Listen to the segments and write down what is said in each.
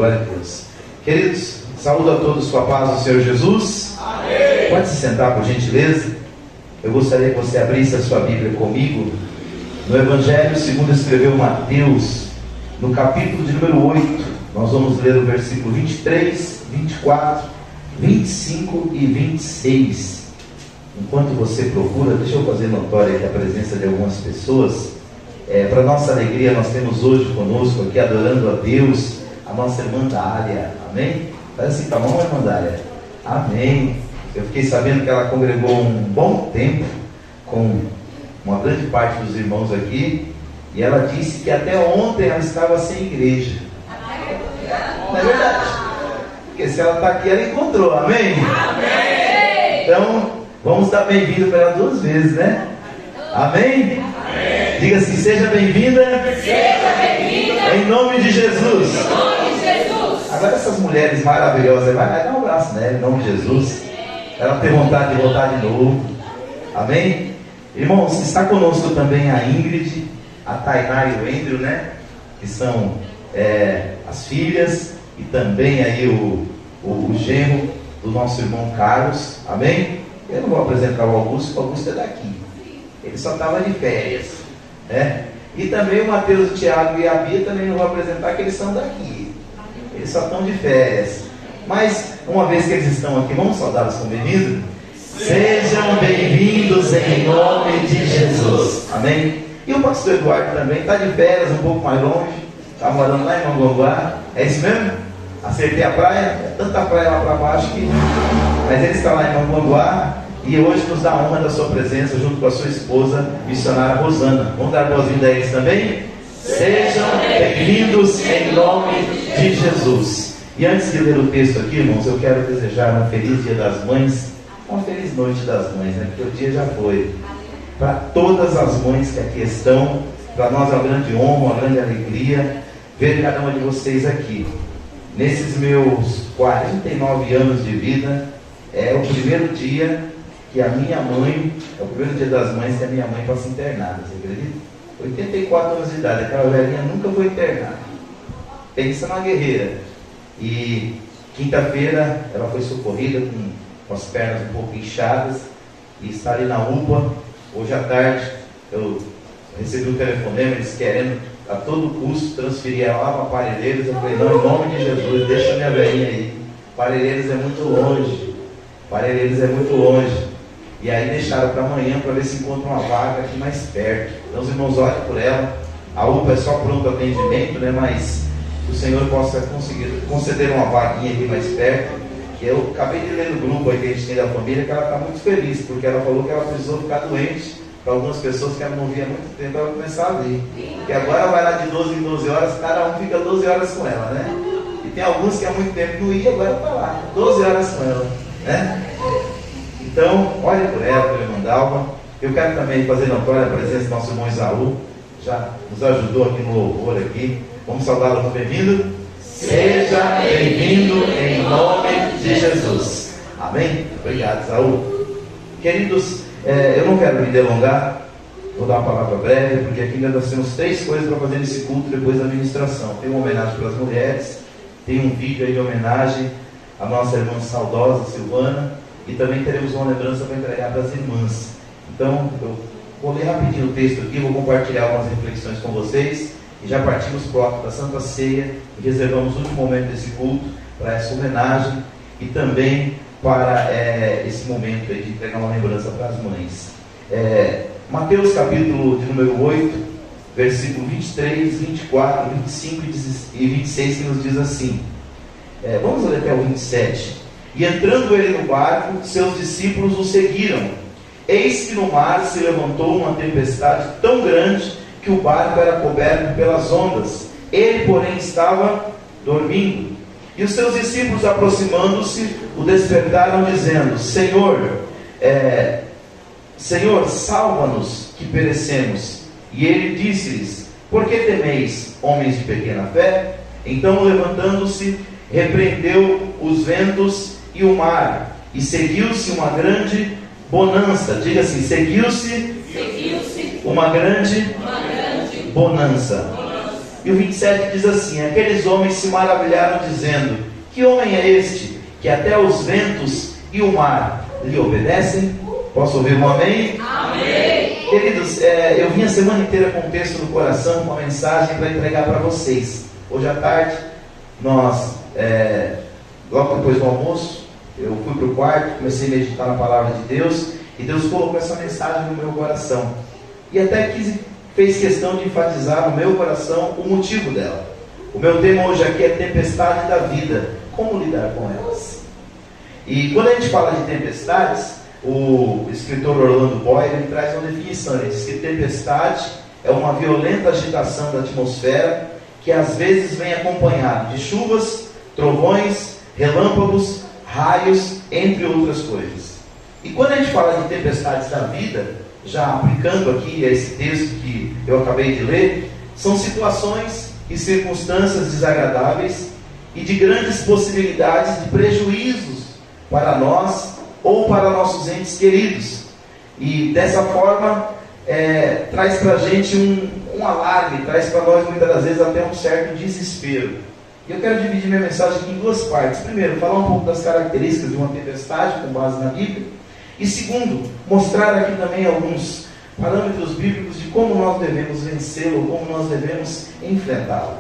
Glória a Deus. Queridos, saúdo a todos com a paz do Senhor Jesus. Amém. Pode se sentar, por gentileza. Eu gostaria que você abrisse a sua Bíblia comigo no Evangelho segundo escreveu Mateus, no capítulo de número 8. Nós vamos ler o versículo 23, 24, 25 e 26. Enquanto você procura, deixa eu fazer notória aqui a presença de algumas pessoas. Para nossa alegria, nós temos hoje conosco aqui, adorando a Deus, a nossa irmã Dália. Amém? Faz assim com a mão, irmã Dália. Amém. Eu fiquei sabendo que ela congregou um bom tempo com uma grande parte dos irmãos aqui, e ela disse que até ontem ela estava sem igreja. Não é verdade? Porque se ela está aqui, ela encontrou. Amém? Amém. Então, vamos dar bem-vindo para ela 2 vezes, né? Amém? Amém. Diga assim: seja bem-vinda. Seja bem-vinda. Em nome de Jesus. Em nome de Jesus. Agora essas mulheres maravilhosas, vai dar um abraço nela, em nome de Jesus. Ela tem vontade de voltar de novo. Amém? Irmãos, está conosco também a Ingrid, a Tainá e o Andrew, né? Que são as filhas, e também aí o genro do nosso irmão Carlos. Amém? Eu não vou apresentar o Augusto, porque o Augusto é daqui. Ele só estava de férias, né? E também o Mateus, o Tiago e a Bia também não vou apresentar, que eles são daqui. Eles só estão de férias. Mas, uma vez que eles estão aqui, vamos saudá-los com bem-vindo? Sejam bem-vindos em nome de Jesus. Amém? E o pastor Eduardo também está de férias, um pouco mais longe. Está morando lá em Manguanguá. É isso mesmo? Acertei a praia, é tanta praia lá para baixo que... Mas ele está lá em Manguanguá e hoje nos dá a honra da sua presença junto com a sua esposa, missionária Rosana. Vamos dar boas-vindas a eles também? Sejam bem-vindos em nome de Jesus. E antes de ler o texto aqui, irmãos, eu quero desejar um feliz Dia das Mães, uma feliz noite das mães, né? Porque o dia já foi. Para todas as mães que aqui estão, para nós é uma grande honra, uma grande alegria ver cada uma de vocês aqui. Nesses meus 49 anos de vida, é o primeiro dia que a minha mãe, é o primeiro dia das mães que a minha mãe passa internada, você acredita? 84 anos de idade, aquela velhinha nunca foi internada. Pensa na guerreira. E quinta-feira ela foi socorrida com as pernas um pouco inchadas e está ali na UPA. Hoje à tarde eu recebi um telefonema, eles querendo a todo custo transferir ela lá para Parelheiros. Eu falei: não, em nome de Jesus, deixa minha velhinha aí. Parelheiros é muito longe. Parelheiros é muito longe. E aí deixaram para amanhã para ver se encontra uma vaga aqui mais perto. Então os irmãos olhem por ela. A UPA é só pronto atendimento, né? Mas que o Senhor possa conseguir conceder uma vaguinha aqui mais perto. Eu acabei de ler no grupo aí que a gente tem da família que ela está muito feliz, porque ela falou que ela precisou ficar doente. Para algumas pessoas que ela não via há muito tempo, ela começar a ver. Porque agora vai lá de 12 em 12 horas, cada um fica 12 horas com ela, né? E tem alguns que há muito tempo não ia, agora está lá, 12 horas com ela, né? Então, olhe por ela, pela irmã Dalva. Eu quero também fazer notória a presença do nosso irmão Isaú, já nos ajudou aqui no louvor aqui. Vamos saudá-lo com bem-vindo. Seja bem-vindo em nome de Jesus. Amém? Obrigado, Isaú. Queridos, eu não quero me delongar, vou dar uma palavra breve, porque aqui ainda nós temos 3 coisas para fazer nesse culto depois da ministração. Tem uma homenagem para as mulheres, tem um vídeo aí de homenagem à nossa irmã saudosa Silvana, e também teremos uma lembrança para entregar para as irmãs. Então, eu vou ler rapidinho o texto aqui, vou compartilhar algumas reflexões com vocês, e já partimos para o ato da Santa Ceia, e reservamos o último momento desse culto para essa homenagem, e também para esse momento aí de entregar uma lembrança para as mães. Mateus capítulo de número 8, versículo 23, 24, 25 e 26, que nos diz assim. Vamos ler até o 27. E entrando ele no barco, seus discípulos o seguiram. Eis que no mar se levantou uma tempestade tão grande que o barco era coberto pelas ondas. Ele, porém, estava dormindo. E os seus discípulos, aproximando-se, o despertaram, dizendo: Senhor, salva-nos, que perecemos. E ele disse-lhes: Por que temeis, homens de pequena fé? Então, levantando-se, repreendeu os ventos e o mar, e seguiu-se uma grande bonança. Diga assim: seguiu-se uma grande bonança. E o 27 diz assim: aqueles homens se maravilharam dizendo: que homem é este, que até os ventos e o mar lhe obedecem? Posso ouvir um amém? Amém. Queridos, eu vim a semana inteira com um texto no coração, com uma mensagem para entregar para vocês. Hoje à tarde, nós, logo depois do almoço, eu fui para o quarto, comecei a meditar na palavra de Deus, e Deus colocou essa mensagem no meu coração. E até fez questão de enfatizar no meu coração o motivo dela. O meu tema hoje aqui é tempestade da vida. Como lidar com elas? E quando a gente fala de tempestades, o escritor Orlando Boyle ele traz uma definição. Ele diz que tempestade é uma violenta agitação da atmosfera que às vezes vem acompanhado de chuvas, trovões, relâmpagos, raios, entre outras coisas. E quando a gente fala de tempestades da vida, já aplicando aqui esse texto que eu acabei de ler, são situações e circunstâncias desagradáveis e de grandes possibilidades de prejuízos para nós ou para nossos entes queridos. E dessa forma traz para a gente um alarme, traz para nós muitas das vezes até um certo desespero. E eu quero dividir minha mensagem aqui em duas partes. Primeiro, falar um pouco das características de uma tempestade com base na Bíblia. E segundo, mostrar aqui também alguns parâmetros bíblicos de como nós devemos vencê-lo, como nós devemos enfrentá-lo.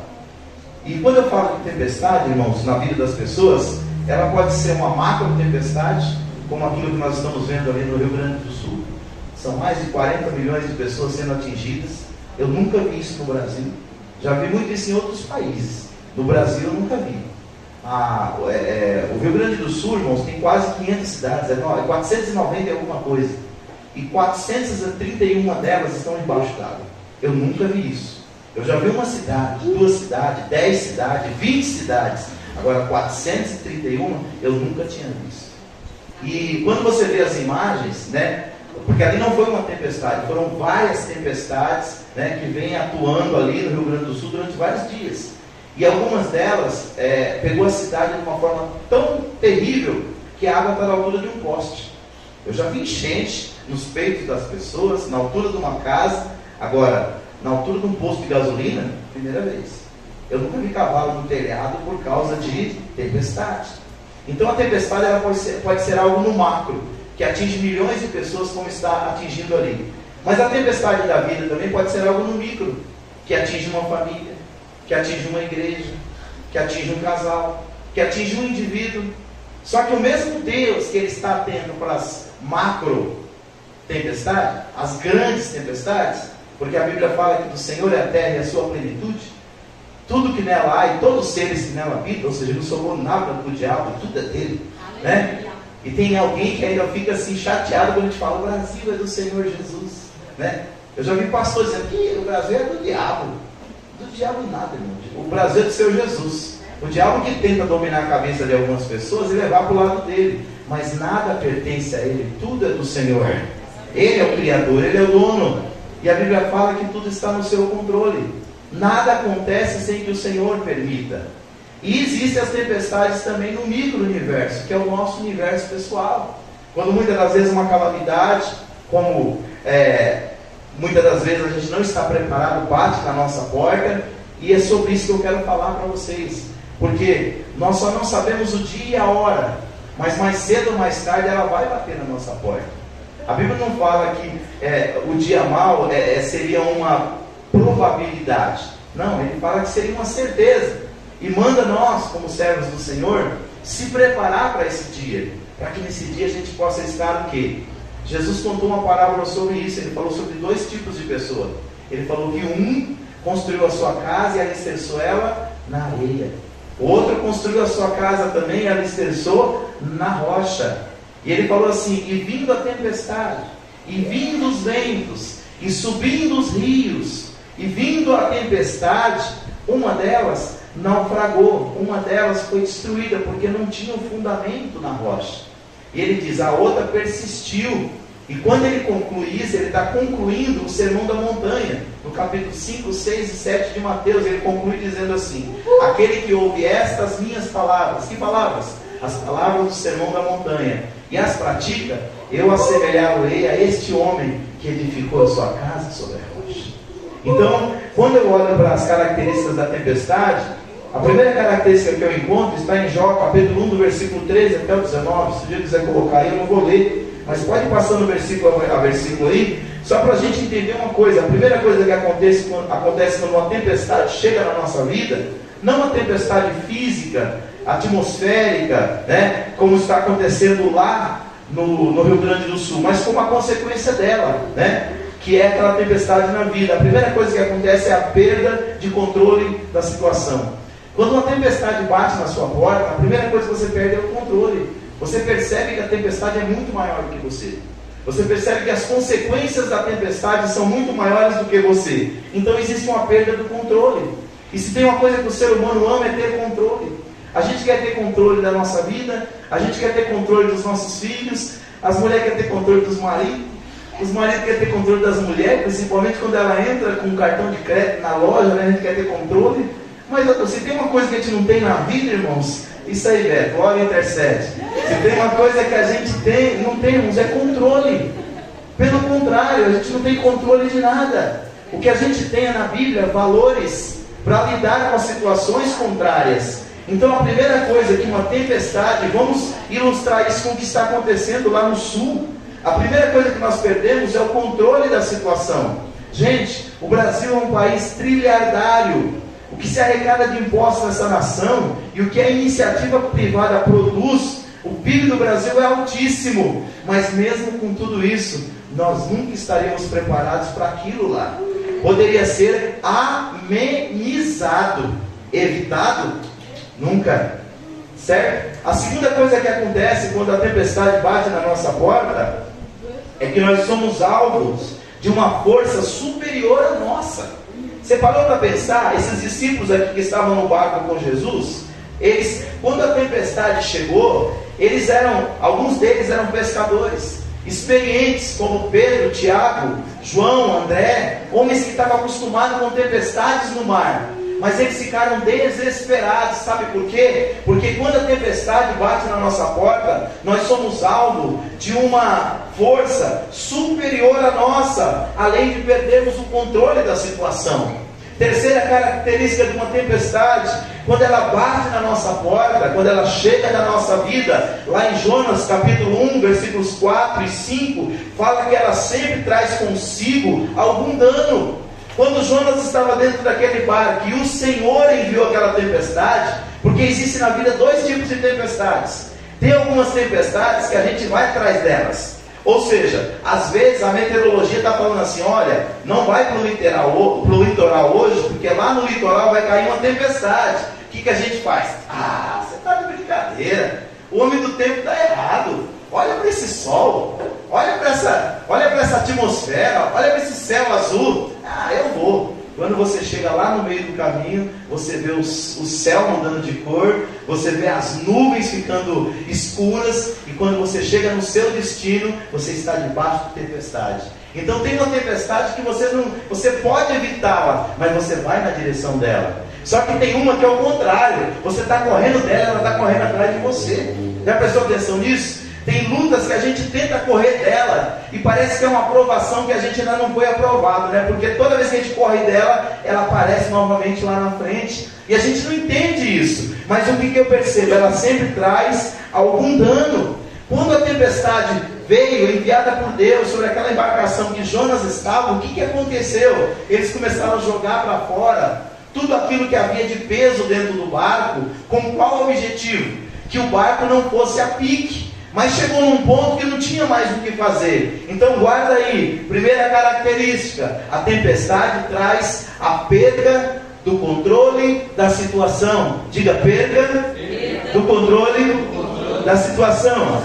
E quando eu falo de tempestade, irmãos, na vida das pessoas, ela pode ser uma macro tempestade, como aquilo que nós estamos vendo ali no Rio Grande do Sul. São mais de 40 milhões de pessoas sendo atingidas. Eu nunca vi isso no Brasil. Já vi muito isso em outros países. No Brasil eu nunca vi. O Rio Grande do Sul, irmãos, tem quase 500 cidades, 490 e alguma coisa. E 431 delas estão embaixo d'água. Eu nunca vi isso. Eu já vi uma cidade, 2 cidades, 10 cidades, 20 cidades. Agora 431 eu nunca tinha visto. E quando você vê as imagens, né? Porque ali não foi uma tempestade, foram várias tempestades, né, que vêm atuando ali no Rio Grande do Sul durante vários dias. E algumas delas pegou a cidade de uma forma tão terrível que a água está na altura de um poste. Eu já vi enchente nos peitos das pessoas, na altura de uma casa. Agora, na altura de um posto de gasolina, primeira vez. Eu nunca vi cavalo no telhado por causa de tempestade. Então a tempestade ela pode ser algo no macro, que atinge milhões de pessoas como está atingindo ali. Mas a tempestade da vida também pode ser algo no micro, que atinge uma família, que atinge uma igreja, que atinge um casal, que atinge um indivíduo. Só que o mesmo Deus que Ele está atento para as macro tempestades, as grandes tempestades, porque a Bíblia fala que do Senhor é a terra e a sua plenitude, tudo que nela há e todos os seres que nela habitam, ou seja, não sobrou nada do diabo, tudo é dele, né? E tem alguém que ainda fica assim chateado quando a gente fala: o Brasil é do Senhor Jesus, né? Eu já vi pastores dizendo que o Brasil é do diabo. Do diabo nada, irmão. O Brasil é do Senhor Jesus. O diabo que tenta dominar a cabeça de algumas pessoas e levar para o lado dele, mas nada pertence a ele, tudo é do Senhor. Ele é o Criador, Ele é o dono. E a Bíblia fala que tudo está no seu controle. Nada acontece sem que o Senhor permita. E existem as tempestades também no micro-universo, que é o nosso universo pessoal. Quando muitas das vezes uma calamidade, como muitas das vezes a gente não está preparado, bate na nossa porta. E é sobre isso que eu quero falar para vocês. Porque nós só não sabemos o dia e a hora, mas mais cedo ou mais tarde ela vai bater na nossa porta. A Bíblia não fala que o dia mau seria uma probabilidade. Não, ele fala que seria uma certeza. E manda nós, como servos do Senhor, se preparar para esse dia. Para que nesse dia a gente possa estar o quê? Jesus contou uma parábola sobre isso. Ele falou sobre 2 tipos de pessoa. Ele falou que um construiu a sua casa e alicerçou ela na areia. O outro construiu a sua casa também e alicerçou na rocha. E ele falou assim: e vindo a tempestade, e vindo os ventos, e subindo os rios, e vindo a tempestade, uma delas naufragou, uma delas foi destruída, porque não tinha um fundamento na rocha. E ele diz: a outra persistiu. E quando ele conclui isso, ele está concluindo o Sermão da Montanha, no capítulo 5, 6 e 7 de Mateus. Ele conclui dizendo assim: aquele que ouve estas minhas palavras, que palavras? As palavras do Sermão da Montanha, e as pratica, eu assemelhá-lo-ei a este homem que edificou a sua casa sobre a rocha. Então, quando eu olho para as características da tempestade, a primeira característica que eu encontro está em Jó, capítulo 1, do versículo 13 até o 19. Se o dia quiser colocar aí, eu não vou ler, mas pode ir passando versículo a versículo aí, só para a gente entender uma coisa. A primeira coisa que acontece quando uma tempestade chega na nossa vida, não uma tempestade física, atmosférica, né, como está acontecendo lá no Rio Grande do Sul, mas como a consequência dela, né, que é aquela tempestade na vida. A primeira coisa que acontece é a perda de controle da situação. Quando uma tempestade bate na sua porta, a primeira coisa que você perde é o controle. Você percebe que a tempestade é muito maior do que você. Você percebe que as consequências da tempestade são muito maiores do que você. Então existe uma perda do controle. E se tem uma coisa que o ser humano ama, é ter controle. A gente quer ter controle da nossa vida, a gente quer ter controle dos nossos filhos, as mulheres querem ter controle dos maridos, os maridos querem ter controle das mulheres, principalmente quando ela entra com um cartão de crédito na loja, né, a gente quer ter controle. Mas se tem uma coisa que a gente não tem na vida, irmãos, isso aí, Beto, olha, intercede. Se tem uma coisa que a gente não temos, é controle. Pelo contrário, a gente não tem controle de nada. O que a gente tem é na Bíblia valores para lidar com as situações contrárias. Então a primeira coisa que uma tempestade, vamos ilustrar isso com o que está acontecendo lá no sul. A primeira coisa que nós perdemos é o controle da situação. Gente, o Brasil é um país trilhardário. O que se arrecada de impostos nessa nação e o que a iniciativa privada produz, o PIB do Brasil é altíssimo. Mas mesmo com tudo isso, nós nunca estaríamos preparados para aquilo lá. Poderia ser amenizado, evitado? Nunca. Certo? A segunda coisa que acontece quando a tempestade bate na nossa porta é que nós somos alvos de uma força superior à nossa. Você parou para pensar, esses discípulos aqui que estavam no barco com Jesus, eles, quando a tempestade chegou, alguns deles eram pescadores, experientes como Pedro, Tiago, João, André, homens que estavam acostumados com tempestades no mar. Mas eles ficaram desesperados, sabe por quê? Porque quando a tempestade bate na nossa porta, nós somos alvo de uma força superior à nossa, além de perdermos o controle da situação. Terceira característica de uma tempestade, quando ela bate na nossa porta, quando ela chega na nossa vida, lá em Jonas capítulo 1, versículos 4 e 5, fala que ela sempre traz consigo algum dano. Quando Jonas estava dentro daquele barco e o Senhor enviou aquela tempestade, porque existe na vida dois tipos de tempestades. Tem algumas tempestades que a gente vai atrás delas. Ou seja, às vezes a meteorologia está falando assim, olha, não vai para o litoral hoje, porque lá no litoral vai cair uma tempestade. O que a gente faz? Ah, você está de brincadeira. O homem do tempo está errado. Olha para esse sol, olha para essa atmosfera, olha para esse céu azul. Ah, eu vou. Quando você chega lá no meio do caminho, você vê o céu mudando de cor, você vê as nuvens ficando escuras, e quando você chega no seu destino, você está debaixo de tempestade. Então tem uma tempestade que você pode evitá-la, mas você vai na direção dela. Só que tem uma que é o contrário, você está correndo dela, ela está correndo atrás de você. Já prestou atenção nisso? Tem lutas que a gente tenta correr dela e parece que é uma aprovação que a gente ainda não foi aprovado, né? Porque toda vez que a gente corre dela, ela aparece novamente lá na frente e a gente não entende isso. Mas o que eu percebo? Ela sempre traz algum dano. Quando a tempestade veio, enviada por Deus, sobre aquela embarcação que Jonas estava, o que aconteceu? Eles começaram a jogar para fora tudo aquilo que havia de peso dentro do barco. Com qual objetivo? Que o barco não fosse a pique. Mas chegou num ponto que não tinha mais o que fazer. Então guarda aí, primeira característica, a tempestade traz a perda do controle da situação. Diga, perda do controle da situação.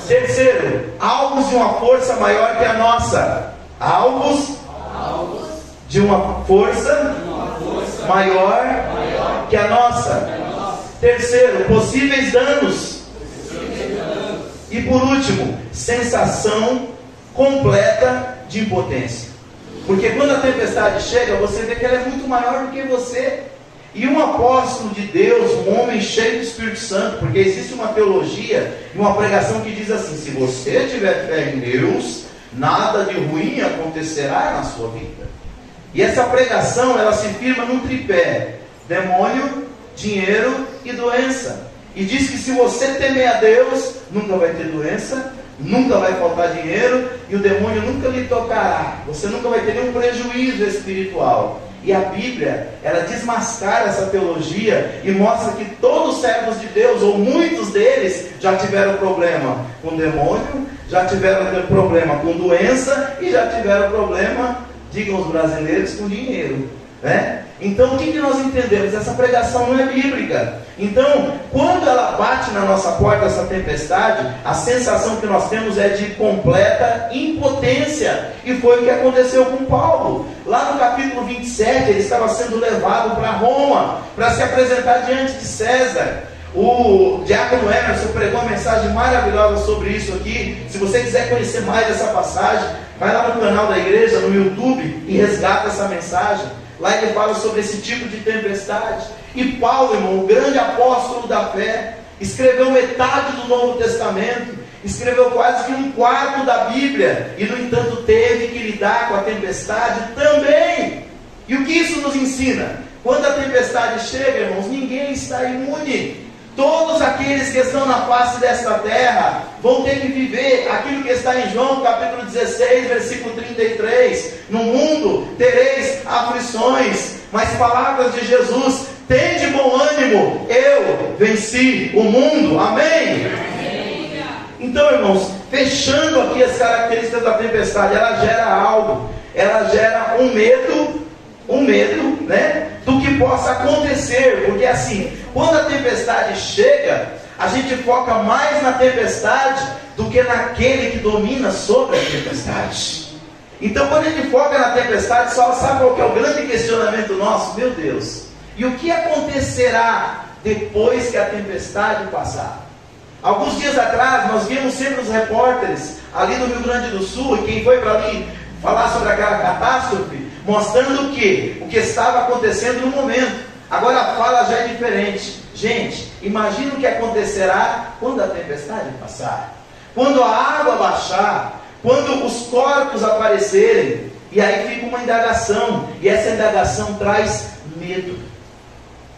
Terceiro, alvos de uma força maior que a nossa. Alvos de uma força maior que a nossa. Terceiro, possíveis danos. E por último, sensação completa de impotência. Porque quando a tempestade chega, você vê que ela é muito maior do que você. E um apóstolo de Deus, um homem cheio do Espírito Santo, porque existe uma teologia e uma pregação que diz assim: se você tiver fé em Deus, nada de ruim acontecerá na sua vida. E essa pregação, ela se firma num tripé: demônio, dinheiro e doença. E diz que se você temer a Deus, nunca vai ter doença, nunca vai faltar dinheiro, e o demônio nunca lhe tocará. Você nunca vai ter nenhum prejuízo espiritual. E a Bíblia, ela desmascara essa teologia e mostra que todos os servos de Deus, ou muitos deles, já tiveram problema com demônio, já tiveram problema com doença e já tiveram problema, digam os brasileiros, com dinheiro, né? Então o que nós entendemos? Essa pregação não é bíblica. Então, quando ela bate na nossa porta, essa tempestade, a sensação que nós temos é de completa impotência. E foi o que aconteceu com Paulo. Lá no capítulo 27, ele estava sendo levado para Roma, para se apresentar diante de César. O diácono Emerson pregou uma mensagem maravilhosa sobre isso aqui. Se você quiser conhecer mais dessa passagem, vai lá no canal da igreja, no YouTube, e resgata essa mensagem. Lá ele fala sobre esse tipo de tempestade. E Paulo, irmão, o grande apóstolo da fé, escreveu metade do Novo Testamento, escreveu quase que um quarto da Bíblia, e no entanto teve que lidar com a tempestade também. E o que isso nos ensina? Quando a tempestade chega, irmãos, ninguém está imune. Todos aqueles que estão na face desta terra vão ter que viver aquilo que está em João capítulo 16, versículo 33. No mundo tereis aflições, mas palavras de Jesus: tende bom ânimo, eu venci o mundo. Amém? Então, irmãos, fechando aqui as características da tempestade, ela gera algo, ela gera um medo, né, do que possa acontecer, porque assim, quando a tempestade chega, a gente foca mais na tempestade do que naquele que domina sobre a tempestade. Então, quando a gente foca na tempestade, só sabe qual que é o grande questionamento nosso? Meu Deus, e o que acontecerá depois que a tempestade passar? Alguns dias atrás, nós vimos sempre os repórteres ali no Rio Grande do Sul, e quem foi para ali falar sobre aquela catástrofe, mostrando o que estava acontecendo no momento. Agora a fala já é diferente. Gente, imagina o que acontecerá quando a tempestade passar, quando a água baixar, quando os corpos aparecerem. E aí fica uma indagação, e essa indagação traz medo.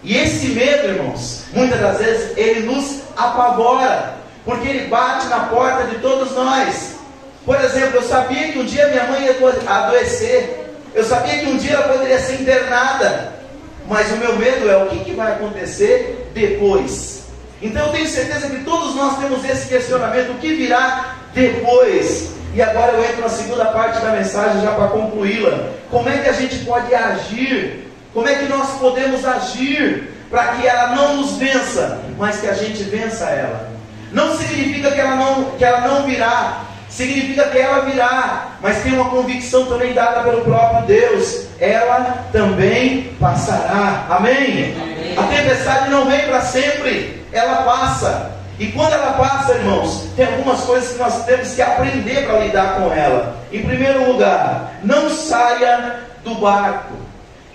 E esse medo, irmãos, muitas das vezes ele nos apavora, porque ele bate na porta de todos nós. Por exemplo, eu sabia que um dia minha mãe ia adoecer, eu sabia que um dia ela poderia ser internada, mas o meu medo é o que vai acontecer depois. Então eu tenho certeza que todos nós temos esse questionamento: o que virá depois? E agora eu entro na segunda parte da mensagem, já para concluí-la. Como é que a gente pode agir? Como é que nós podemos agir para que ela não nos vença, mas que a gente vença ela? Não significa que ela não virá, significa que ela virá, mas tem uma convicção também dada pelo próprio Deus: ela também passará. Amém? Amém. A tempestade não vem para sempre, ela passa. E quando ela passa, irmãos, tem algumas coisas que nós temos que aprender para lidar com ela. Em primeiro lugar, não saia do barco.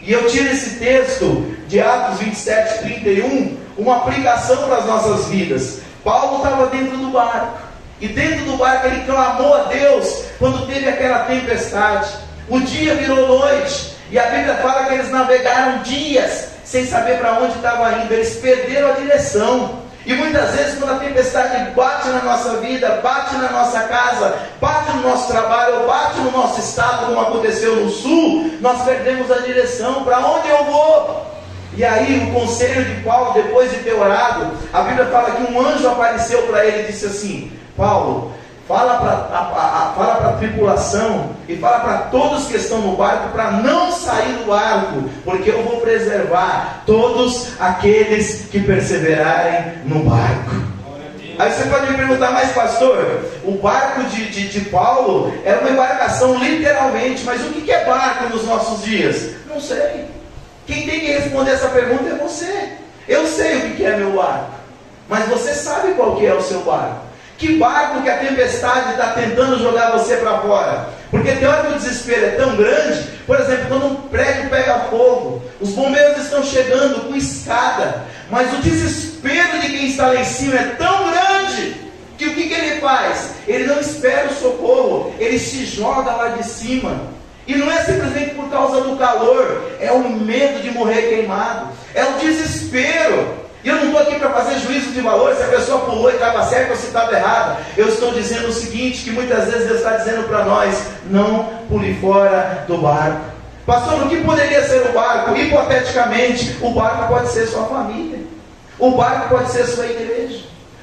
E eu tiro esse texto de Atos 27, 31, uma aplicação para as nossas vidas. Paulo estava dentro do barco, e dentro do barco ele clamou a Deus quando teve aquela tempestade. O dia virou noite, e a Bíblia fala que eles navegaram dias sem saber para onde estavam indo. Eles perderam a direção. E muitas vezes, quando a tempestade bate na nossa vida, bate na nossa casa, bate no nosso trabalho, ou bate no nosso estado, como aconteceu no sul, nós perdemos a direção. Para onde eu vou? E aí o conselho de Paulo, depois de ter orado, a Bíblia fala que um anjo apareceu para ele e disse assim: Paulo, fala para a tripulação e fala para todos que estão no barco para não sair do barco, porque eu vou preservar todos aqueles que perseverarem no barco. Aí você pode me perguntar: mas pastor, o barco de Paulo era uma embarcação literalmente, mas o que é barco nos nossos dias? Não sei. Quem tem que responder essa pergunta é você. Eu sei o que é meu barco, mas você sabe qual que é o seu barco. Que barco que a tempestade está tentando jogar você para fora? Porque tem hora que o desespero é tão grande. Por exemplo, quando um prédio pega fogo, os bombeiros estão chegando com escada, mas o desespero de quem está lá em cima é tão grande, que o que ele faz? Ele não espera o socorro, ele se joga lá de cima. E não é simplesmente por causa do calor, é o medo de morrer queimado, é o desespero. E eu não estou aqui para fazer juízo de valor, se a pessoa pulou e estava certa ou se estava errada. Eu estou dizendo o seguinte, que muitas vezes Deus está dizendo para nós: não pule fora do barco. Pastor, o que poderia ser o barco? Hipoteticamente, o barco pode ser sua família, o barco pode ser sua igreja,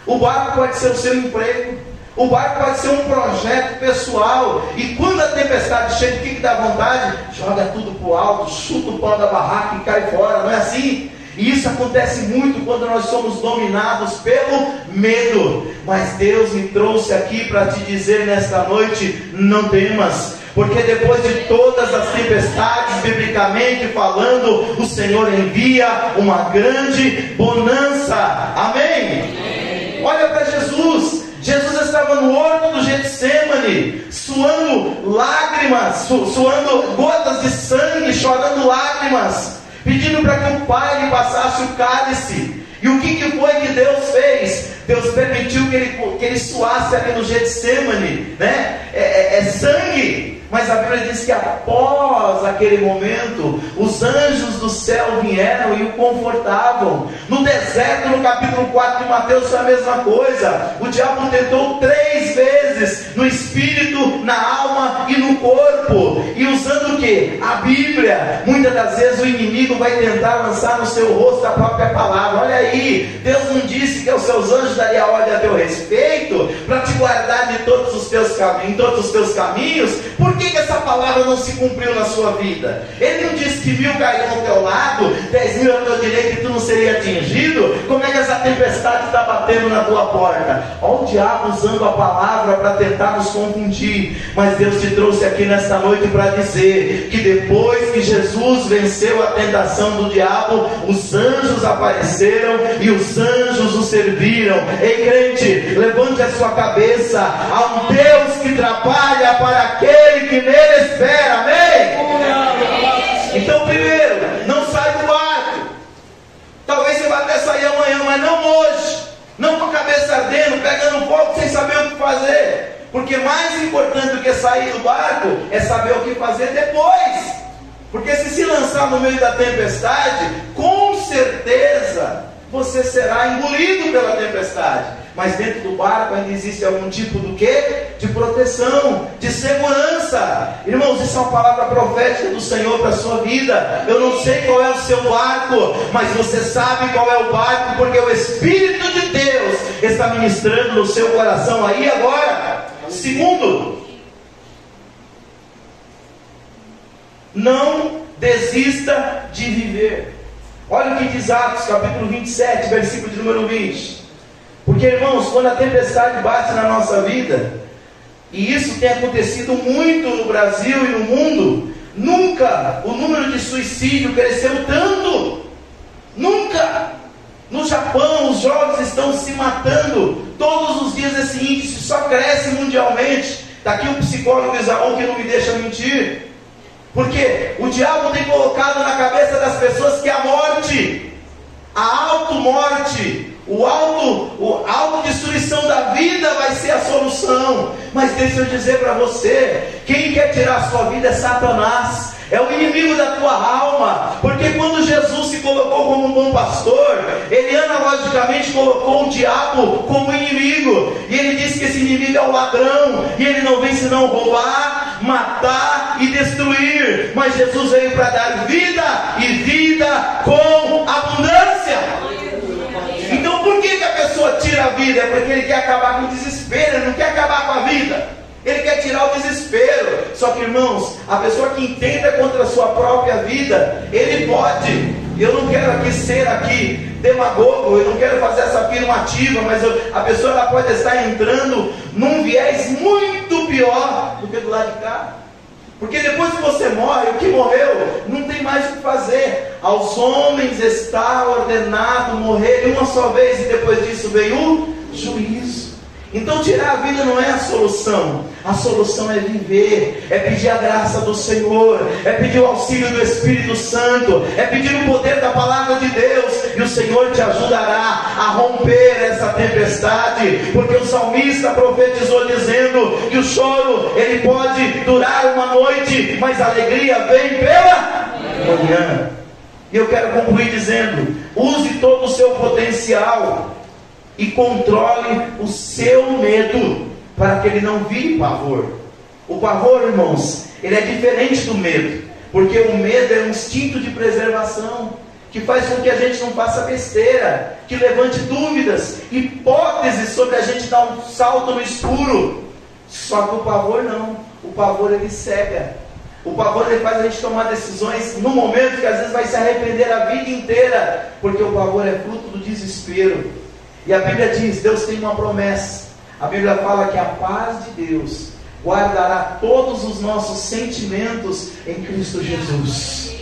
o barco pode ser o seu emprego, o barco pode ser um projeto pessoal. E quando a tempestade chega, o que dá vontade? Joga tudo para o alto, chuta o pau da barraca e cai fora, não é assim? E isso acontece muito quando nós somos dominados pelo medo. Mas Deus me trouxe aqui para te dizer nesta noite: não temas, porque depois de todas as tempestades, biblicamente falando, o Senhor envia uma grande bonança. Amém? Olha para Jesus. Jesus estava no horto do Getsemane, suando lágrimas, suando gotas de sangue, chorando lágrimas, pedindo para que o Pai lhe passasse o cálice. E o que foi que Deus fez? Deus permitiu que ele suasse ali no Getsemane, né? É sangue. Mas a Bíblia diz que após aquele momento, os anjos do céu vieram e o confortavam. No deserto, no capítulo 4 de Mateus, foi a mesma coisa. O diabo tentou 3 vezes, no espírito, na alma e no corpo. E usando o que? A Bíblia. Muitas das vezes o inimigo vai tentar lançar no seu rosto a própria palavra. Olha aí, Deus não disse que aos seus anjos daria ordem a teu respeito, para te guardar de todos os teus caminhos, em todos os teus caminhos? Por que essa palavra não se cumpriu na sua vida? Ele não disse que 1000 caíram ao teu lado, 10.000 ao teu direito e tu não seria atingido? Como é que essa tempestade está batendo na tua porta? Olha o diabo usando a palavra para tentar nos confundir. Mas Deus te trouxe aqui nesta noite para dizer que depois que Jesus venceu a tentação do diabo, os anjos apareceram e os anjos o serviram. Ei, crente, levante a sua cabeça. Há um Deus que trabalha para aquele que nele espera. Amém? Então, primeiro, não sai do barco. Talvez você vá até sair amanhã, mas não hoje. Não com a cabeça ardendo, pegando fogo, sem saber o que fazer. Porque mais importante do que sair do barco é saber o que fazer depois. Porque se lançar no meio da tempestade, com certeza você será engolido pela tempestade. Mas dentro do barco ainda existe algum tipo do quê? De proteção, de segurança. Irmãos, isso é uma palavra profética do Senhor para a sua vida. Eu não sei qual é o seu barco, mas você sabe qual é o barco, porque o Espírito de Deus está ministrando no seu coração aí agora. Segundo, não desista de viver. Olha o que diz Atos capítulo 27, versículo de número 20. Porque, irmãos, quando a tempestade bate na nossa vida, e isso tem acontecido muito no Brasil e no mundo, nunca o número de suicídio cresceu tanto. Nunca. No Japão, os jovens estão se matando todos os dias. Esse índice só cresce mundialmente. Está aqui o psicólogo Isaú que não me deixa mentir. Porque o diabo tem colocado na cabeça das pessoas que a morte, a auto-morte, a autodestruição da vida vai ser a solução. Mas deixa eu dizer para você, quem quer tirar a sua vida é Satanás, é o inimigo da tua alma. Porque quando Jesus se colocou como um bom pastor, ele analogicamente colocou o diabo como inimigo, e ele disse que esse inimigo é o ladrão, e ele não vem senão roubar, matar e destruir. Mas Jesus veio para dar vida, e vida com abundância. Então por que a pessoa tira a vida? É porque ele quer acabar com o desespero, ele não quer acabar com a vida, ele quer tirar o desespero. Só que, irmãos, a pessoa que intenta contra a sua própria vida, ele pode. Eu não quero ser demagogo, eu não quero fazer essa afirmativa, mas a pessoa ela pode estar entrando num viés muito pior do que do lado de cá. Porque depois que você morre, o que morreu, não tem mais o que fazer. Aos homens está ordenado morrer uma só vez, e depois disso vem o juízo. Então tirar a vida não é a solução é viver, é pedir a graça do Senhor, é pedir o auxílio do Espírito Santo, é pedir o poder da palavra de Deus, e o Senhor te ajudará a romper essa tempestade, porque o salmista profetizou dizendo que o choro, ele pode durar uma noite, mas a alegria vem pela manhã. E eu quero concluir dizendo, use todo o seu potencial, e controle o seu medo, para que ele não vire pavor. O pavor, irmãos, ele é diferente do medo, porque o medo é um instinto de preservação, que faz com que a gente não faça besteira, que levante dúvidas, hipóteses sobre a gente dar um salto no escuro. Só que o pavor não, o pavor ele cega. O pavor ele faz a gente tomar decisões no momento que às vezes vai se arrepender a vida inteira, porque o pavor é fruto do desespero. E a Bíblia diz, Deus tem uma promessa. A Bíblia fala que a paz de Deus guardará todos os nossos sentimentos em Cristo Jesus.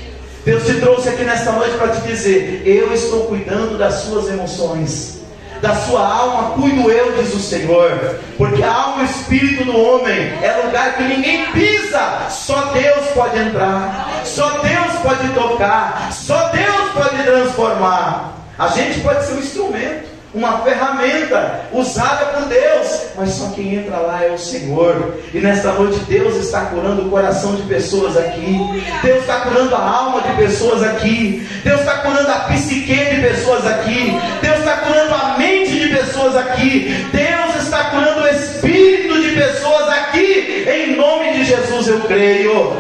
Deus te trouxe aqui nesta noite para te dizer, eu estou cuidando das suas emoções, da sua alma cuido eu, diz o Senhor, porque a alma e o espírito do homem é lugar que ninguém pisa, só Deus pode entrar, só Deus pode tocar, só Deus pode transformar. A gente pode ser um instrumento, uma ferramenta usada por Deus, mas só quem entra lá é o Senhor. E nesta noite Deus está curando o coração de pessoas aqui, Deus está curando a alma de pessoas aqui, Deus está curando a psique de pessoas aqui, Deus está curando a mente de pessoas aqui, Deus está curando o espírito de pessoas aqui, em nome de Jesus eu creio.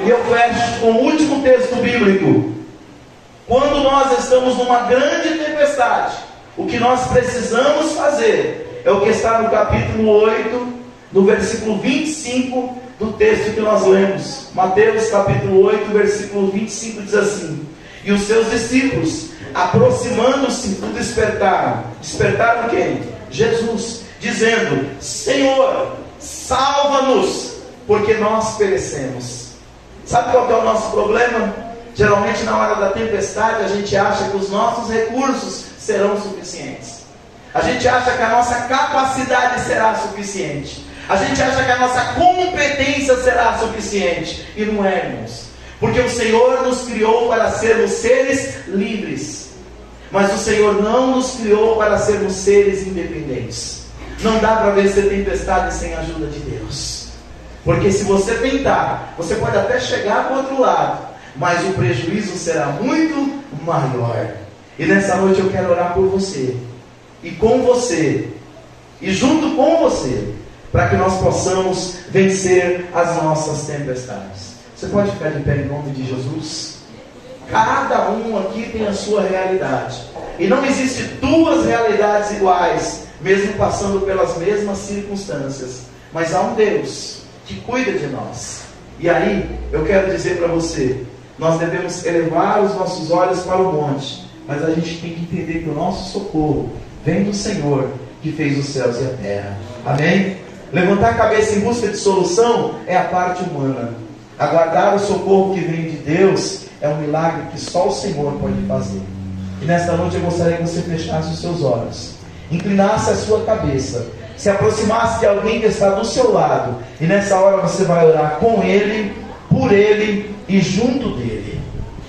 E eu fecho com o último texto bíblico. Quando nós estamos numa grande tempestade, o que nós precisamos fazer é o que está no capítulo 8, no versículo 25 do texto que nós lemos. Mateus capítulo 8, versículo 25 diz assim: e os seus discípulos, aproximando-se, o despertaram. Despertaram quem? Jesus, dizendo: Senhor, salva-nos, porque nós perecemos. Sabe qual que é o nosso problema? Geralmente na hora da tempestade a gente acha que os nossos recursos serão suficientes. A gente acha que a nossa capacidade será suficiente. A gente acha que a nossa competência será suficiente. E não é, irmãos. Porque o Senhor nos criou para sermos seres livres. Mas o Senhor não nos criou para sermos seres independentes. Não dá para vencer tempestade sem a ajuda de Deus. Porque se você tentar, você pode até chegar para o outro lado, mas o prejuízo será muito maior. E nessa noite eu quero orar por você, e com você, e junto com você, para que nós possamos vencer as nossas tempestades. Você pode ficar de pé em nome de Jesus? Cada um aqui tem a sua realidade, e não existe duas realidades iguais, mesmo passando pelas mesmas circunstâncias. Mas há um Deus que cuida de nós. E aí, eu quero dizer para você, nós devemos elevar os nossos olhos para o monte, mas a gente tem que entender que o nosso socorro vem do Senhor, que fez os céus e a terra. Amém? Levantar a cabeça em busca de solução é a parte humana. Aguardar o socorro que vem de Deus é um milagre que só o Senhor pode fazer. E nesta noite eu gostaria que você fechasse os seus olhos, inclinasse a sua cabeça, se aproximasse de alguém que está do seu lado, e nessa hora você vai orar com ele, por ele e junto dele.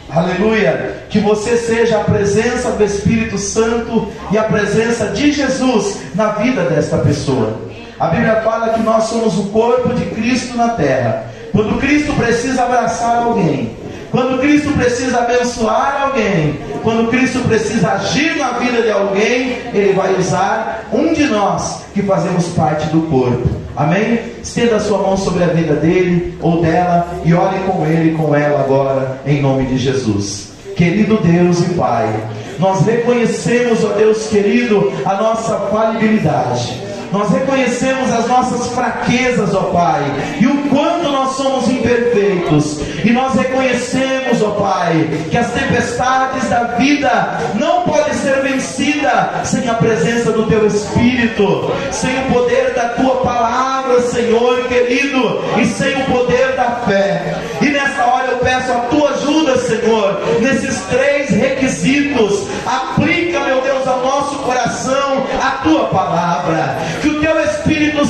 Aleluia! Que você seja a presença do Espírito Santo e a presença de Jesus na vida desta pessoa. A Bíblia fala que nós somos o corpo de Cristo na terra. Quando Cristo precisa abraçar alguém, quando Cristo precisa abençoar alguém, quando Cristo precisa agir na vida de alguém, Ele vai usar um de nós que fazemos parte do corpo. Amém? Estenda a sua mão sobre a vida dele ou dela e ore com ele e com ela agora, em nome de Jesus. Querido Deus e Pai, nós reconhecemos, ó Deus querido, a nossa falibilidade. Nós reconhecemos as nossas fraquezas, ó Pai, e o quanto nós somos imperfeitos. E nós reconhecemos, ó Pai, que as tempestades da vida não podem ser vencidas sem a presença do Teu Espírito, sem o poder da Tua palavra, Senhor querido, e sem o poder da fé. E nessa hora eu peço a Tua ajuda, Senhor, nesses 3 requisitos. Aplica, meu Deus, ao nosso coração a Tua palavra. Que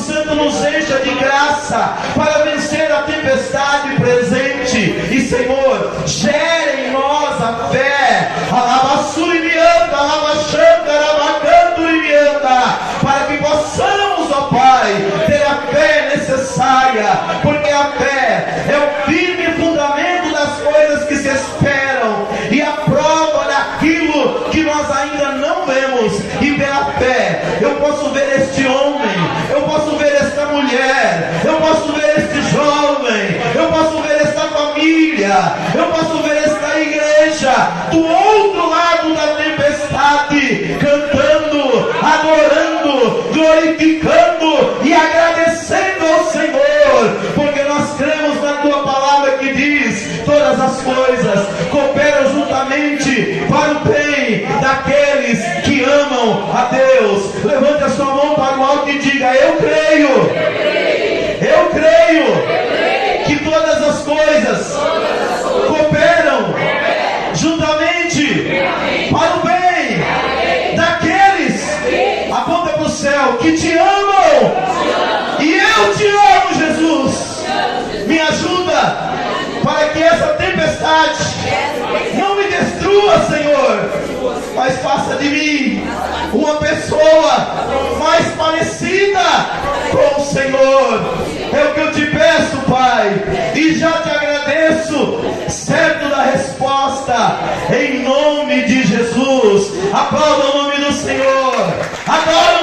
Santo nos encha de graça para vencer a tempestade presente. E Senhor, gere em nós a fé, para que possamos, ó Pai, ter a fé necessária, porque a fé é o firme fundamento das coisas que se esperam e a prova daquilo que nós ainda não vemos. E pela fé eu posso ver este homem, eu posso ver esta mulher, eu posso ver este jovem, eu posso ver esta família, eu posso ver esta igreja do outro lado da tempestade, cantando, adorando, glorificando e agradecendo ao Senhor, porque nós cremos na tua palavra que diz: todas as coisas cooperam juntamente para o bem daqueles que amam a Deus. Levante a sua mão para o alto e diga: eu creio que todas as coisas cooperam juntamente para o bem daqueles, aponta para o céu, que te amam. E eu te amo, Jesus. Me ajuda para que essa tempestade não me destrua, Senhor, mas faça de mim uma pessoa mais parecida com o Senhor. É o que eu te peço, Pai, e já te agradeço, certo da resposta, em nome de Jesus. Aplauda o nome do Senhor, adora